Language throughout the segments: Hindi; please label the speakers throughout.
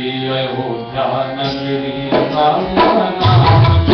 Speaker 1: अयोध्या नगरी राम नाम महाराज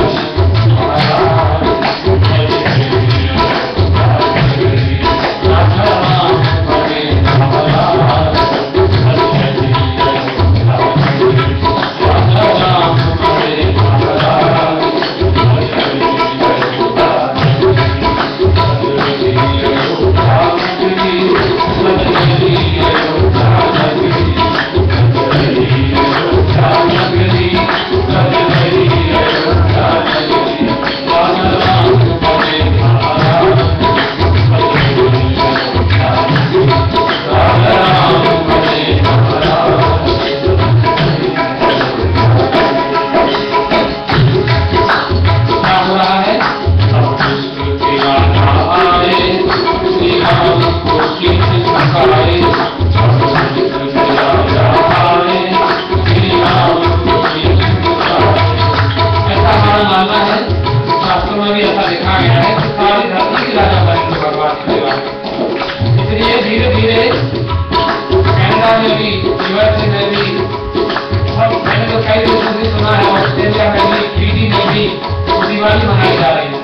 Speaker 1: दिवाली मनाई जा रही है।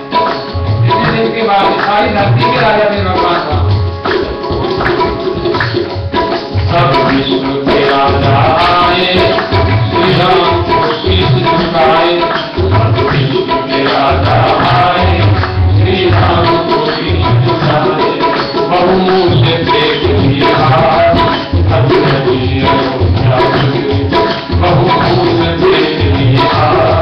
Speaker 1: इतने दिन के बाद सारी धरती के राजा थे भगवान राम। सब विष्णु के राजा आए, श्री राम को शीश झुकाए। सब विष्णु के राजा आए, श्री राम को शीश झुकाए। बहुमूल्य देख लिया बहुमूल्य देख लिया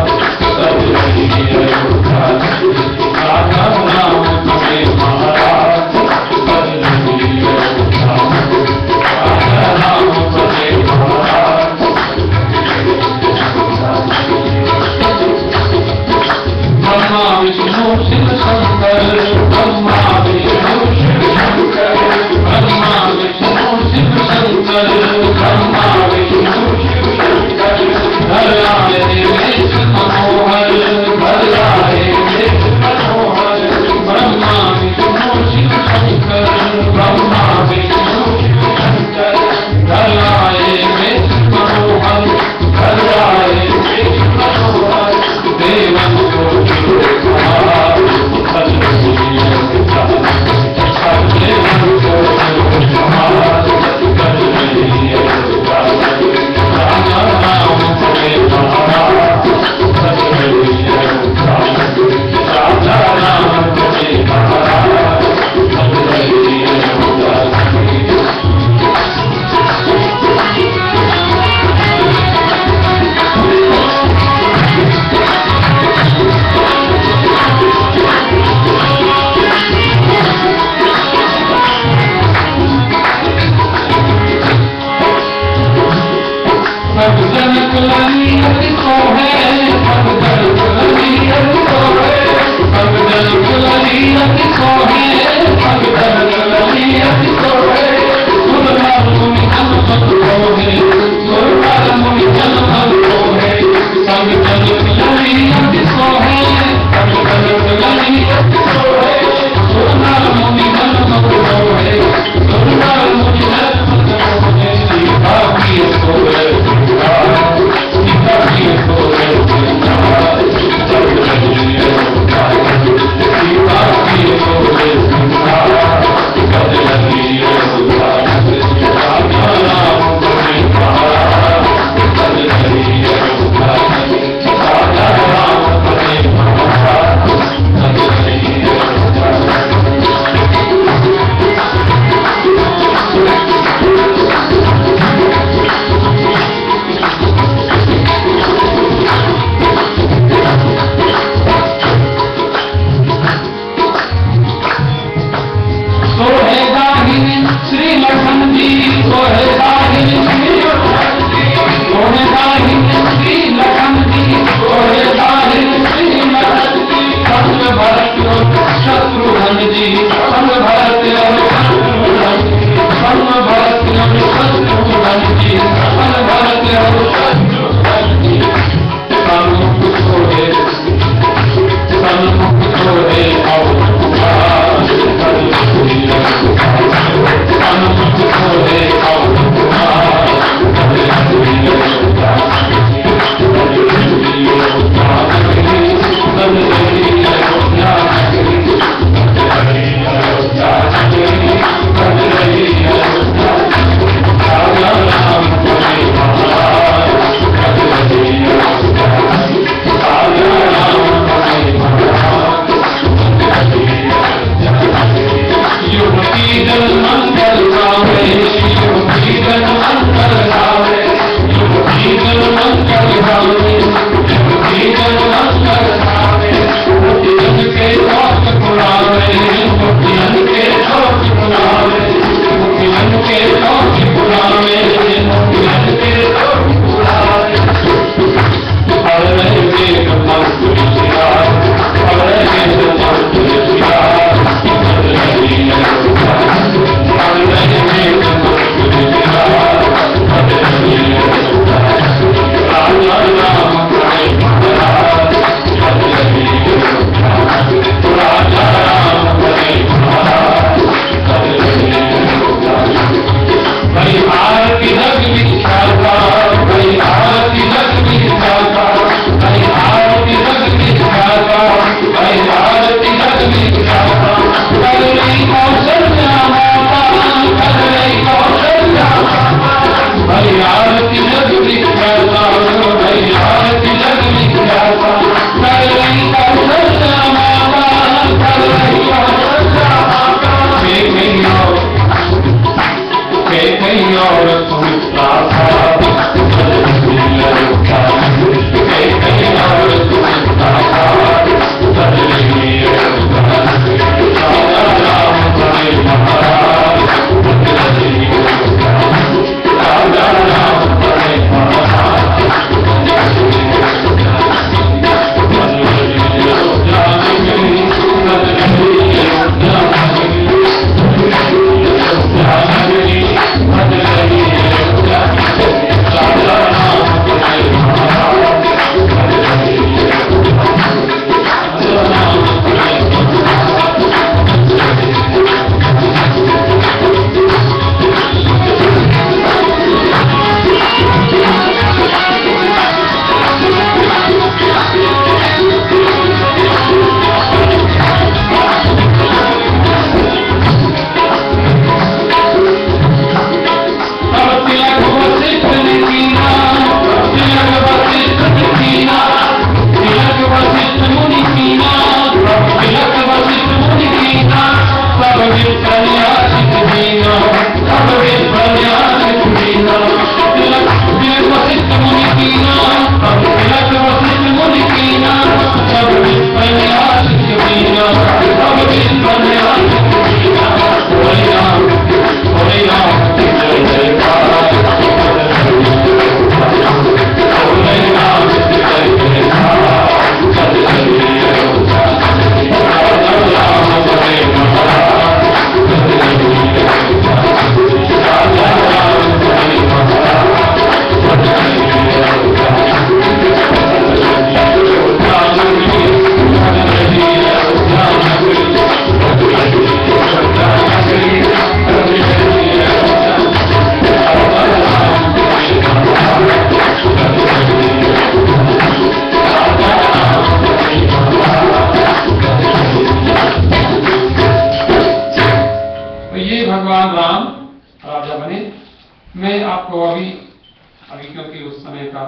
Speaker 2: कि उस समय का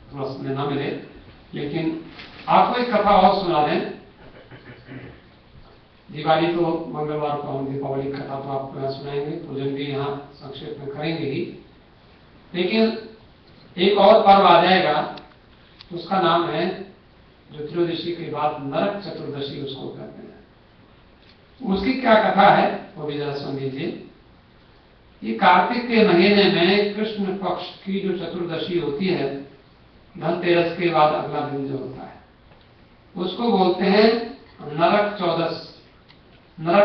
Speaker 2: थोड़ा समय ना मिले, लेकिन आपको एक कथा और सुना दें। दिवाली तो मंगलवार को हम दीपावली कथा तो आपको यहाँ सुनाएंगे, पूजन भी यहाँ संक्षेप में करेंगे ही, लेकिन एक और पर्व आ जाएगा, उसका नाम है जो त्रयोदशी के बाद नरक चतुर्दशी उसको कहते हैं। उसकी क्या कथा है वो भी जरा सुन लीजिए। ये कार्तिक के महीने में कृष्ण पक्ष की जो चतुर्दशी होती है, धनतेरस के बाद अगला दिन जो होता है, उसको बोलते हैं नरक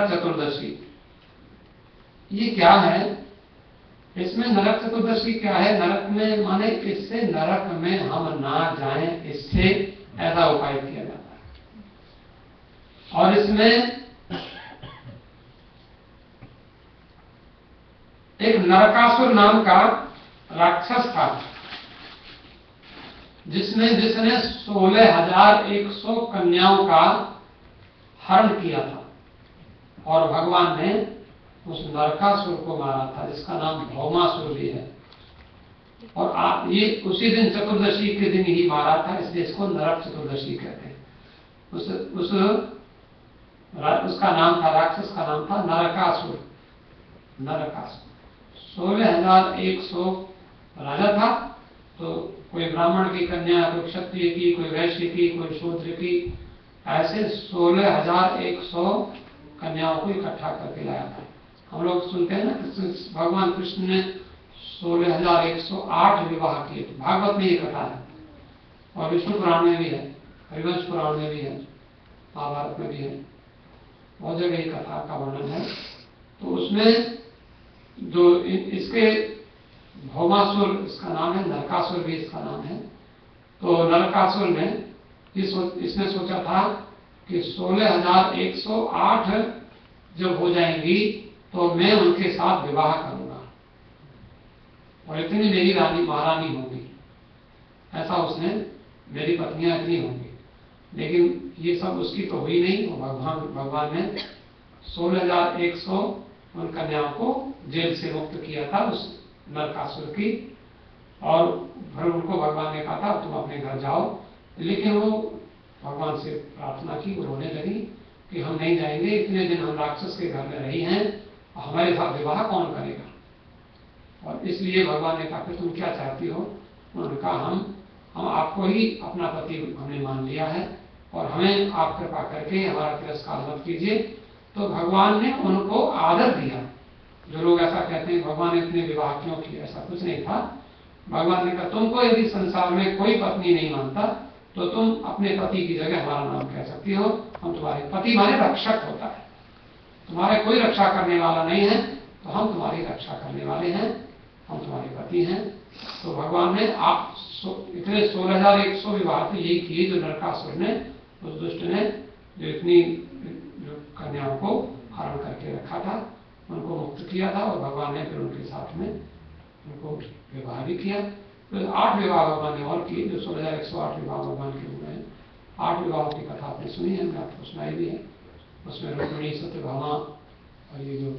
Speaker 2: चतुर्दशी। ये क्या है? इसमें नरक चतुर्दशी क्या है? नरक में माने इससे नरक में हम ना जाएं, इससे ऐसा उपाय किया जाता है। और इसमें एक नरकासुर नाम का राक्षस था, जिसने 16,100 कन्याओं का हरण किया था, और भगवान ने उस नरकासुर को मारा था, जिसका नाम भौमासुर भी है। और ये उसी दिन चतुर्दशी के दिन ही मारा था, इसलिए इसको नरक चतुर्दशी कहते हैं। उसका नाम था, राक्षस का नाम था नरकासुर। 16,100 राजा था, तो कोई ब्राह्मण की कन्या, कोई क्षत्रिय की, कोई वैश्य की, कोई शूद्र की, ऐसे 16,100 कन्याओं को इकट्ठा करके लाया था। हम लोग सुनते हैं ना, भगवान कृष्ण ने 16,108 विवाह किए थे, भागवत में ये कथा है, और विष्णु पुराण में भी है, हरिवंश पुराण में भी है, महाभारत में भी है, बहुत जगह ये कथा का वर्णन है। तो उसमें जो इसके भौमासुर इसका नाम है, नरकासुर भी इसका नाम है। तो नरकासुर ने इसने सोचा था कि 16,108 जब हो जाएंगी तो मैं उनके साथ विवाह करूंगा, और इतनी मेरी रानी महारानी होगी, ऐसा उसने, मेरी पत्नियां इतनी होंगी। लेकिन ये सब उसकी तो हुई नहीं। तो भगवान ने 16,100 उन कन्याओं को जेल से मुक्त किया था, उस नरकासुर की, और फिर उनको भगवान ने कहा था तुम अपने घर जाओ। लेकिन वो भगवान से प्रार्थना की, वो रोने लगी कि हम नहीं जाएंगे, इतने दिन हम राक्षस के घर में रही हैं, और हमारे साथ विवाह कौन करेगा। और इसलिए भगवान ने कहा कि तुम क्या चाहती हो? उन्होंने कहा हम आपको ही अपना पति हमने मान लिया है, और हमें आप कृपा करके हमारा तिरस्कार मत कीजिए। तो भगवान ने उनको आदर दिया। जो लोग ऐसा कहते हैं भगवान ने इतने विवाह क्यों किए, ऐसा कुछ नहीं था। भगवान ने कहा तुमको यदि संसार में कोई पत्नी नहीं मानता तो तुम अपने पति की जगह हमारा नाम कह सकती हो। हम तुम्हारे पति, माने रक्षक होता है, तुम्हारे कोई रक्षा करने वाला नहीं है, तो हम तुम्हारी रक्षा करने वाले हैं, हम तुम्हारे पति हैं। तो भगवान ने आप इतने 16,100 विवाह तो यही किए जो नरकासुर ने, उस दुष्ट ने जो इतनी कन्याओं को हरण करके रखा था, उनको मुक्त किया था, और भगवान ने फिर उनके साथ में उनको विवाह भी किया। तो 8 विवाह भगवान ने और किए, जो 16,108 विवाह भगवान के हुए हैं। 8 विवाहों की कथा आपने सुनी है, मैं आपको सुनाई भी है। उसमें रुक्मिणी, सत्यभामा, और ये जो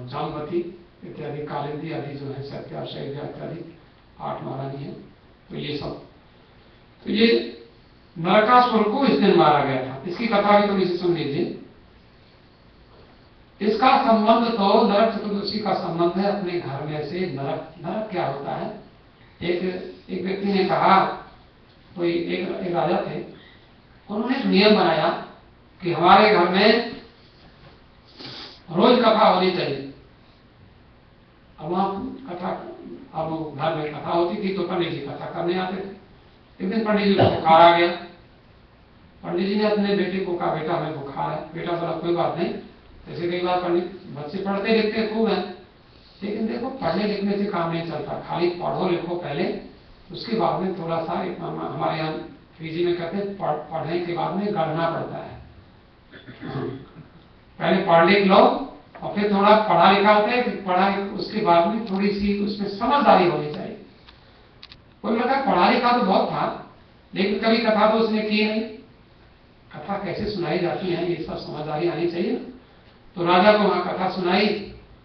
Speaker 2: जामवती इत्यादि, कालिंदी आदि जो है, सत्या, शैलजा इत्यादि 8 महारानी हैं। तो ये सब, तो ये नरकासुर को इस दिन मारा गया था। इसकी कथा भी थोड़ी सी सुन लीजिए। इसका संबंध तो नरक चतुर्दशी का संबंध है अपने घर में से। नरक क्या होता है? एक व्यक्ति ने कहा, कोई एक राजा थे, उन्होंने एक नियम बनाया कि हमारे घर में रोज कथा होनी चाहिए। अब वहां कथा, अब घर में कथा होती थी तो पंडित जी कथा करने आते थे। एक दिन पंडित जी को बुखार आ गया। पंडित जी ने अपने बेटे को कहा बेटा हमें बुखार है। बेटा बोला कोई बात नहीं, जैसे कई बार पंडित बच्चे पढ़ते लिखते खूब हैं, लेकिन देखो पढ़ने लिखने से काम नहीं चलता, खाली पढ़ो लिखो पहले, उसके बाद में थोड़ा सा, हमारे यहाँ पीजी में कहते हैं पढ़ने के बाद में गढ़ना पड़ता है। पहले पढ़ लिख लो और फिर थोड़ा पढ़ा लिखा होता है, पढ़ा उसके बाद में थोड़ी सी उसमें समझदारी होनी चाहिए। कोई लगा पढ़ा लिखा तो बहुत था, लेकिन कभी कथा तो उसने की नहीं। कथा कैसे सुनाई जाती है ये सब समझदारी आनी चाहिए। तो राजा को वहां कथा सुनाई,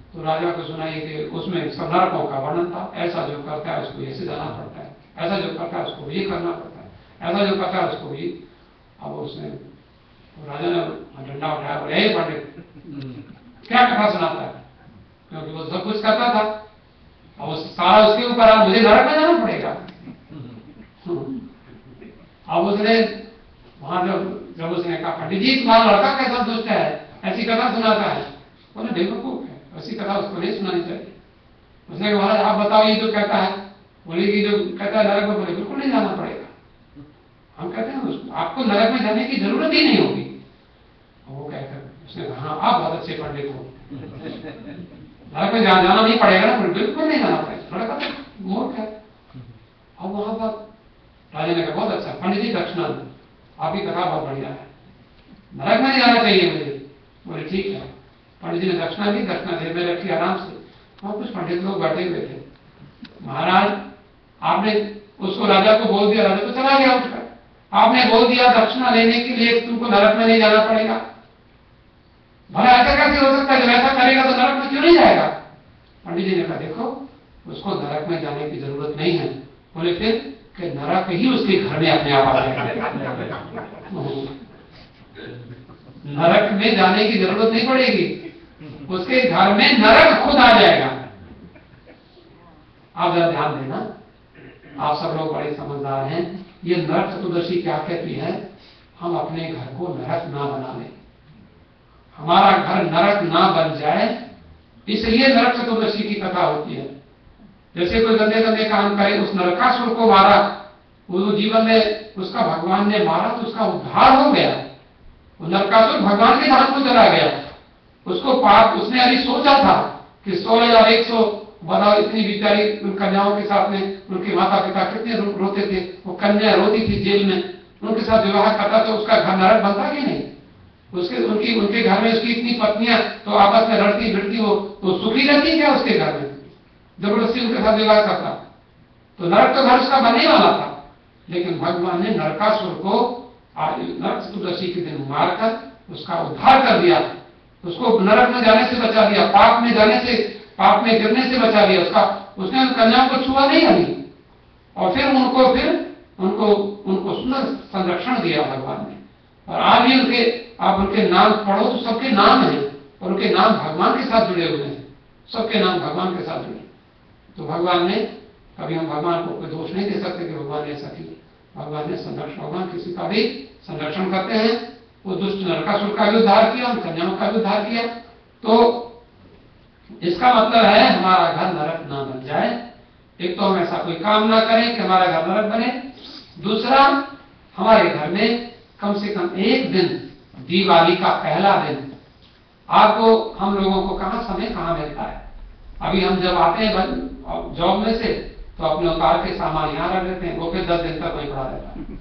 Speaker 2: तो राजा को सुनाई कि उसमें सब नरकों का वर्णन था। ऐसा जो करता है उसको ऐसे जाना पड़ता है, ऐसा जो करता है उसको ये करना पड़ता है, ऐसा जो करता है उसको ये। अब उसने राजा ने डंडा उठाया, बोले हे पंडित, क्या कथा सुनाता है? क्योंकि वो सब कुछ करता था, अब सारा उसके ऊपर, अब मुझे नरक में जाना पड़ेगा। अब उसने वहां जब उसने कहा, पंडित जी तुम्हारा लड़का कैसा दुष्ट है, ऐसी कथा सुनाता है? बोले बेवकूफ है, ऐसी कथा उसको नहीं सुनानी चाहिए। उसने कहा महाराज आप बताओ ये जो कहता है? बोले कि जो कहता है नरक में, बोले बिल्कुल नहीं जाना पड़ेगा। हम कहते हैं आपको नरक में जाने की जरूरत ही नहीं होगी। वो कहकर उसने कहा हाँ आप बहुत अच्छे पंडित हो, नरक में जाना नहीं पड़ेगा ना? बिल्कुल नहीं जाना पड़ेगा। लड़का तो मूर्ख है। अब वहां पर राजा ने कहा बहुत अच्छा पंडित जी, दक्षिणा दो, आपकी कथा बहुत बढ़िया है, नरक में नहीं जाना चाहिए मुझे। बोले ठीक है। पंडित जी ने दक्षिणा दी, दक्षिणा जेब में रखी आराम से। वहां कुछ पंडित लोग बैठे हुए थे। महाराज आपने उसको, राजा को बोल दिया, राजा तो चला गया उठकर, आपने बोल दिया दक्षिणा लेने के लिए तुमको नरक में नहीं जाना पड़ेगा। भला ऐसा कैसे हो सकता है? जब ऐसा करेगा तो नरक में क्यों नहीं जाएगा? पंडित जी ने कहा देखो उसको नरक में जाने की जरूरत नहीं है। बोले फिर? कि नरक ही उसके घर में अपने आप आ जाएगा। नरक में जाने की जरूरत नहीं पड़ेगी, उसके घर में नरक खुद आ जाएगा। आप जरा ध्यान देना, आप सब लोग बड़े समझदार हैं। ये नरक चतुर्दशी क्या कहती है? हम अपने घर को नरक ना बना लें, हमारा घर नरक ना बन जाए, इसलिए नरक चतुर्दशी की कथा होती है। जैसे कोई गंदे गंदे काम करे, उस नरकासुर को मारा, वो जीवन में उसका भगवान ने मारा तो उसका उद्धार हो गया। वो नरकासुर भगवान के धाम को चला गया। उसको पाप, उसने अभी सोचा था कि 16,100 बताओ इतनी बेचारी कन्याओं के साथ में उनके माता पिता कितने रोते थे, वो कन्या रोती थी जेल में, उनके साथ विवाह करता तो उसका घर नरक बनता कि नहीं? उनके घर में उसकी इतनी पत्नियां तो आपस में लड़ती भिड़ती, वो तो सुखी रहती क्या उसके घर में? जबरदस्ती उनके साथ विवाह करता तो नरक तो घर उसका बनने वाला था। लेकिन भगवान ने नरकासुर को नरक चतुर्दशी के दिन मारकर उसका उद्धार कर दिया, उसको नरक में जाने से बचा दिया, पाप में गिरने से बचा दिया। उसने उन कन्याओं को छुआ नहीं अभी, और फिर उनको सुंदर संरक्षण दिया भगवान ने। और आज भी आप उनके नाम पढ़ो तो सबके नाम हैं, और उनके नाम भगवान के साथ जुड़े हुए हैं, सबके नाम भगवान के साथ जुड़े। तो भगवान ने, कभी हम भगवान को कोई दोष नहीं दे सकते कि भगवान ने ऐसा किया। भगवान ने संरक्षण, भगवान किसी का भी संरक्षण करते हैं। वो दुष्ट नरकासुर का भी उद्धार किया, उन कन्याओं का भी उद्धार किया। तो इसका मतलब है हमारा घर नरक ना बन जाए। एक तो हम ऐसा कोई काम ना करें कि हमारा घर नरक बने। दूसरा, हमारे घर में कम से कम एक दिन, दिवाली का पहला दिन, आपको हम लोगों को समय कहाँ मिलता है? अभी हम जब आते हैं जॉब में से तो अपने औकार के सामान यहाँ रख देते हैं, वो फिर 10 दिन तक वहीं पड़ा रहता है।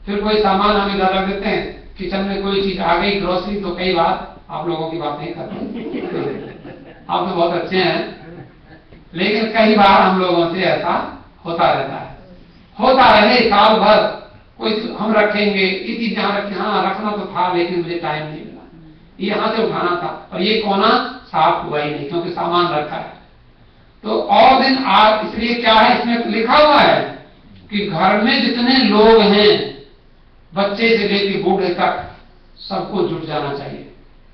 Speaker 2: फिर कोई सामान हम इधर रख देते हैं, किचन में कोई चीज आ गई, ग्रोसरी, तो कई बार आप लोगों की बात नहीं करते, आप तो बहुत अच्छे हैं, लेकिन कई बार हम लोगों से ऐसा होता रहता है। होता रहे साल भर, कोई हम रखेंगे, ये चीज जहाँ रखें, हाँ रखना तो था लेकिन मुझे टाइम नहीं मिला, यहाँ से उठाना था, और ये कोना साफ हुआ ही नहीं क्योंकि सामान रखा है। तो और दिन आज, इसलिए क्या है इसमें लिखा हुआ है कि घर में जितने लोग हैं, बच्चे से लेकर बूढ़े तक, सबको जुट जाना चाहिए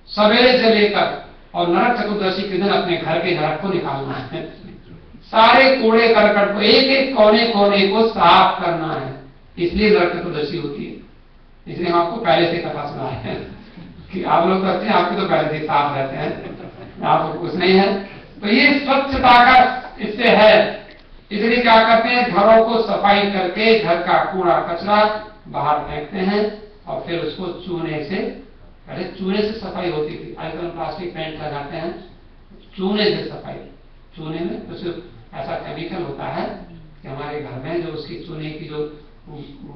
Speaker 2: सवेरे से लेकर, और नरक चतुर्दशी के दिन अपने घर के नरक को निकालना है। सारे कूड़े करकट को, एक एक कोने कोने को साफ करना है, इसलिए नरक चतुर्दशी होती है। इसलिए हम आपको पहले से कथा सुनाए हैं कि आप लोग करते हैं, आपके तो पहले से साफ रहते हैं, आपको कुछ नहीं है। तो ये स्वच्छता का इससे है। इसलिए क्या करते हैं, घरों को सफाई करके घर का कूड़ा कचरा बाहर फेंकते हैं, और फिर उसको चूने से, पहले चूने से सफाई होती थी, आजकल प्लास्टिक पेंट लगाते हैं, चूने से सफाई। चूने में तो सिर्फ ऐसा केमिकल होता है कि हमारे घर में जो उसकी चूने की जो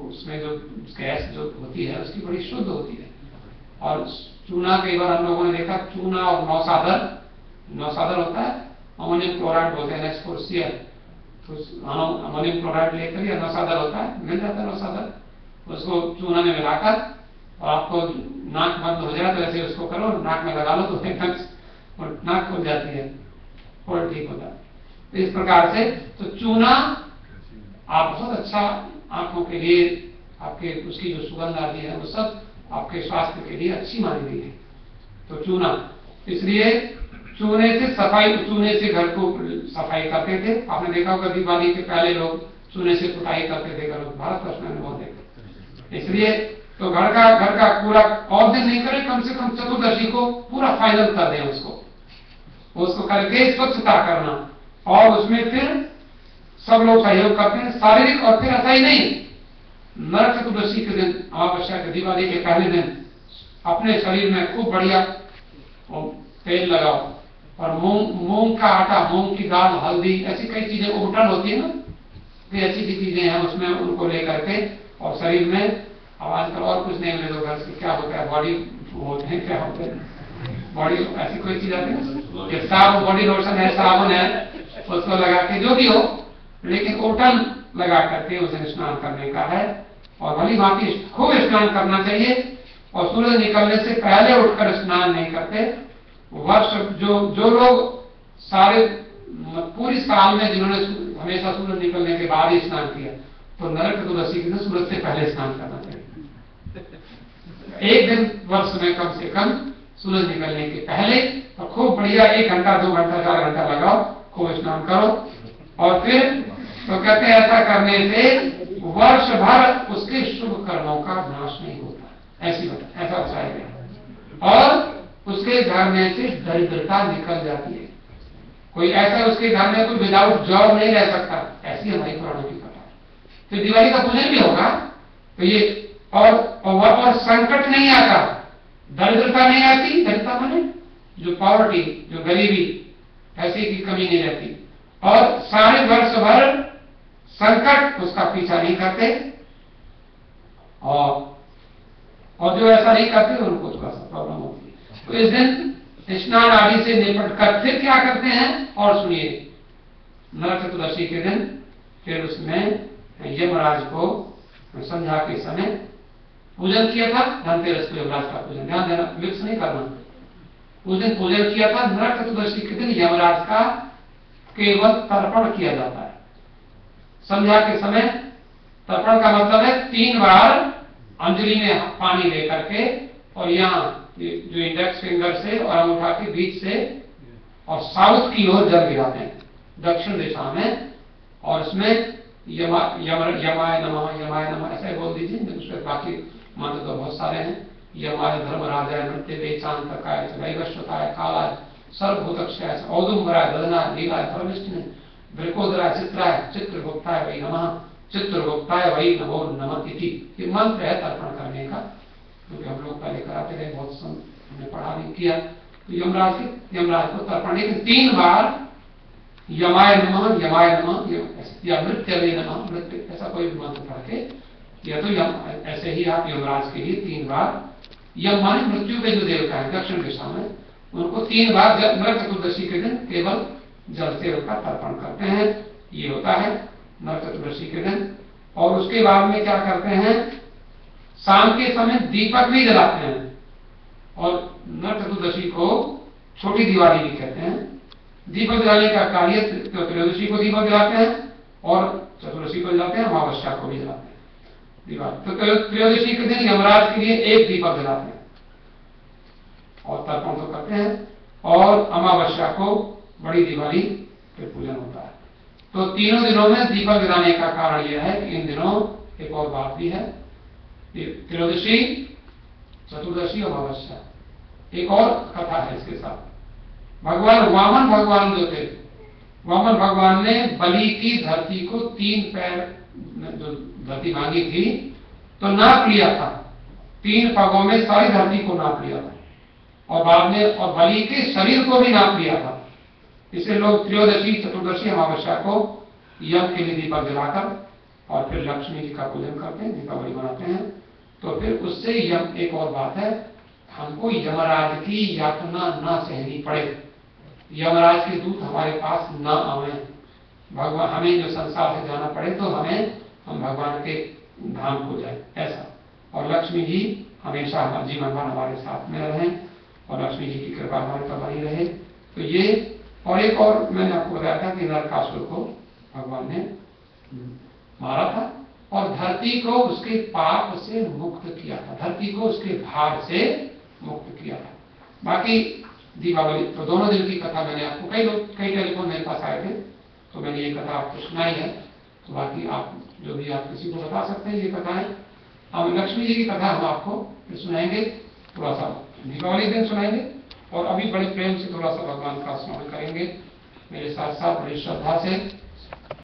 Speaker 2: उसमें जो गैस जो होती है उसकी बड़ी शुद्ध होती है। और चूना, कई बार हम लोगों ने देखा, चूना और नौसादर होता है, अमोनियम क्लोराइड बोलते हैं, H4Cl, तो अमोनियम क्लोराइड लेकर या नौसादर होता है, मिल जाता है नौसादर, उसको चूना में मिलाकर, और आपको नाक बंद हो जाए तो ऐसे उसको करो, नाक में लगा लो तो एकदम और नाक खुल जाती है और ठीक होता है। तो इस प्रकार से तो चूना आप बहुत अच्छा आंखों के लिए, आपके उसकी जो सुगंध आती है वो सब आपके स्वास्थ्य के लिए अच्छी मानी गई है। तो चूना, इसलिए चूने से सफाई, चूने से घर को सफाई करते थे। आपने देखा होगा दिवाली के पहले लोग चूने से पुताई करते थे घरों, भारतवर्ष में बहुत देखा। इसलिए तो घर का पूरा और दिन नहीं करें, कम से कम चतुर्दशी को पूरा फाइनल कर दें उसको करके स्वच्छता करना, और उसमें फिर सब लोग सहयोग करते हैं शारीरिक। और फिर ऐसा ही नहीं, नरक चतुर्दशी के दिन, अमावस्या के दिवाली के पहले दिन अपने शरीर में खूब बढ़िया तेल लगाओ, और मूंग का आटा, मूंग की दाल, हल्दी, ऐसी कई चीजें उबटन होती है ना, तो ऐसी भी चीजें हैं उसमें, उनको लेकर के और शरीर में आवाज करो। और कुछ नहीं ले दो घर से, क्या होता है बॉडी होते हैं, क्या होते हैं बॉडी, ऐसी कोई चीज आती है कि साबुन, बॉडी लोशन है, साबुन है, उसको लगा के जो भी हो, लेकिन उबटन लगा करके उसे स्नान करने का है। और भली भांति खूब स्नान करना चाहिए, और सूरज निकलने से पहले उठकर स्नान नहीं करते। वर्ष जो लोग सारे पूरी साल में जिन्होंने हमेशा सूरज निकलने के बाद ही स्नान किया, तो नरक चतुर्दशी के दिन सूरज से पहले स्नान करना चाहिए। एक दिन वर्ष में कम से कम सूरज निकलने के पहले, और खूब बढ़िया 1 घंटा 2 घंटा 4 घंटा लगाओ, खूब स्नान करो। और फिर तो कहते हैं ऐसा करने से वर्ष भर उसके शुभ कर्मों का नाश नहीं होता, ऐसा बताया गया। और उसके घर में से दरिद्रता निकल जाती है। कोई ऐसा उसके घर में कोई विदाउट जॉब नहीं रह सकता, ऐसी हमारी पुराणों की कथा है। तो दिवाली का पूजन भी होगा तो ये, और संकट नहीं आता, दरिद्रता नहीं आती। दरिद्रता माने जो पॉवर्टी, जो गरीबी, पैसे की कमी नहीं रहती, और सारे वर्ष भर संकट उसका पीछा नहीं करते। और जो ऐसा नहीं करते उनको थोड़ा सा प्रॉब्लम होती है। तो इस दिन स्नान आदि से निपट कर फिर क्या करते हैं, और सुनिए, नरक चतुर्दशी के दिन फिर उसमें यमराज को संध्या के समय पूजन किया था। धनतेरस को यमराज का पूजन, ध्यान देना, मिक्स नहीं करना। उस दिन पूजन किया था। नरक चतुर्दशी के दिन यमराज का केवल तर्पण किया जाता है संध्या के समय। तर्पण का मतलब है 3 बार अंजलि में पानी लेकर के, और यहाँ जो इंडेक्स फिंगर से और अंगूठा के बीच से और साउथ की ओर जल गिराते हैं, दक्षिण दिशा में। और उसमें यमाय नमः ऐसे बोल दीजिए। उसमें बाकी मंत्र तो बहुत सारे हैं। यमाय धर्मराजाय नृत्य वेचांतकाय वैवस्वताय कालाय सर्वभूतक्षयाय औदुम्बराय ददनाय लीलाय परमेष्टिने वृकोदराय चित्राय चित्रगुप्ताय वै नमः चित्रगुप्ताय वै नमो नमः इति। ये मंत्र है तर्पण करने का, क्योंकि हम लोग पहले कराते रहे, बहुत हमने पढ़ा नहीं किया। तो यमराज को तर्पण, लेकिन 3 बार यमाय नमः या नृत्य वे नमः, नृत्य ऐसा कोई भी मंत्र पढ़ के, या तो ऐसे ही आप यमराज के लिए 3 बार, यम माने मृत्यु के जो देवता है दक्षिण दिशा में, उनको 3 बार नरक चतुर्दशी के दिन केवल जल से उनका तर्पण करते हैं। ये होता है नरक चतुर्दशी के दिन। और उसके बाद में क्या करते हैं, शाम के समय दीपक भी जलाते हैं। और नरक चतुर्दशी को छोटी दिवाली भी कहते हैं। दीपक जलाने का कार्य त्रयोदशी को दीपक जलाते हैं, और चतुर्दशी को जलाते हैं, अमावस्या को भी जलाते हैं दिवाली। तो त्रयोदशी के दिन यमराज के लिए 1 दीपक जलाते हैं और तर्पण तो करते हैं, और अमावस्या को बड़ी दिवाली फिर पूजन होता है। तो तीनों दिनों में दीपक जलाने का कारण यह है कि इन दिनों एक और बात भी है, त्रयोदशी, चतुर्दशी, अमावस्या, एक और कथा है इसके साथ। भगवान वामन भगवान जो थे, वामन भगवान ने बलि की धरती को 3 पैर जो धरती मांगी थी, तो नाप लिया था। 3 पगों में सारी धरती को नाप लिया था, और बाद में और बलि के शरीर को भी नाप लिया था। इसे लोग त्रयोदशी, चतुर्दशी, अमावस्या को यम के लिए दीपक जलाकर और फिर लक्ष्मी जी का पूजन करते हैं, दीपावली मनाते हैं। तो फिर उससे यम, एक और बात है, हमको यमराज की यातना ना सहनी पड़े, यमराज के दूत हमारे पास ना आवे। भगवान, हमें जो संसार से जाना पड़े तो हम भगवान के धाम को जाए, ऐसा। और लक्ष्मी जी हमेशा जीवन भर हमारे साथ में रहें, और लक्ष्मी जी की कृपा हमारे पर बनी रहे। तो ये, और एक और मैंने आपको बताया था कि नरकासुर को भगवान ने मारा था और धरती को उसके पाप से मुक्त किया था, धरती को उसके भार से मुक्त किया था। बाकी दीपावली तो दोनों दिन की कथा मैंने आपको, कई टेलीफोन मेरे पास आए थे तो मैंने ये कथा आपको सुनाई है। तो बाकी आप जो भी आप किसी को बता सकते हैं ये कथाएं। हम लक्ष्मी जी की कथा हम आपको फिर सुनाएंगे, थोड़ा सा दीपावली दिन सुनाएंगे और अभी बड़े प्रेम से थोड़ा सा भगवान का स्मरण करेंगे मेरे साथ साथ बड़ी श्रद्धा से।